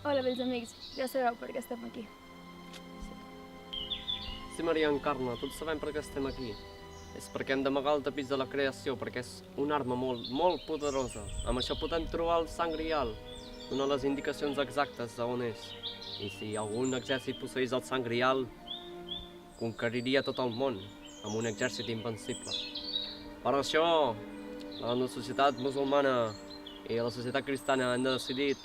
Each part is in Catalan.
Hola, vells amics. Ja sabeu per què estem aquí. Sí, Maria Encarna, tots sabem per què estem aquí. És perquè hem d'amagar el tapís de la creació, perquè és una arma molt poderosa. Amb això podem trobar el Sant Grial, donar les indicacions exactes d'on és. I si algun exèrcit posseís el Sant Grial, conqueriria tot el món, amb un exèrcit invencible. Per això, la societat musulmana i la societat cristiana han decidit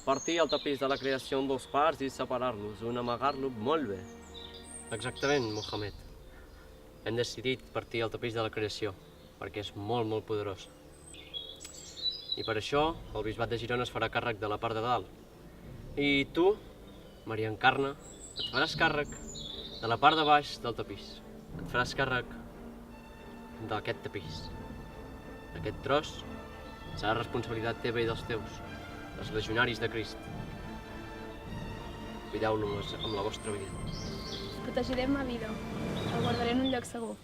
partir el tapís de la creació en dos parts i separar-los, un amagar-lo molt bé. Exactament, Mohamed. Hem decidit partir el tapís de la creació, perquè és molt poderós. I per això, el bisbat de Girona es farà càrrec de la part de dalt. I tu, Maria Encarna, et faràs càrrec de la part de baix del tapís. Et faràs càrrec d'aquest tapís. Aquest tros serà responsabilitat teva i dels teus, els legionaris de Crist. Cuideu-lo amb la vostra vida. Protegiré ma vida. El guardaré en un lloc segur.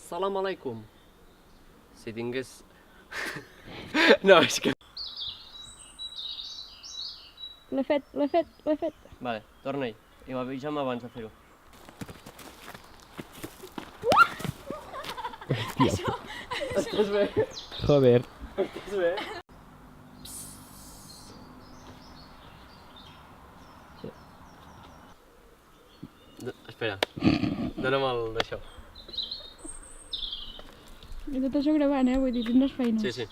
Salam aleikum. Si tingués... No, és que... L'he fet. Vale, torna-hi. I avisa'm abans de fer-ho. Estàs bé? Joder. Estàs bé? Espera. Dóna'm d'això. I tot això gravant, vull dir, tindràs feina. Sí.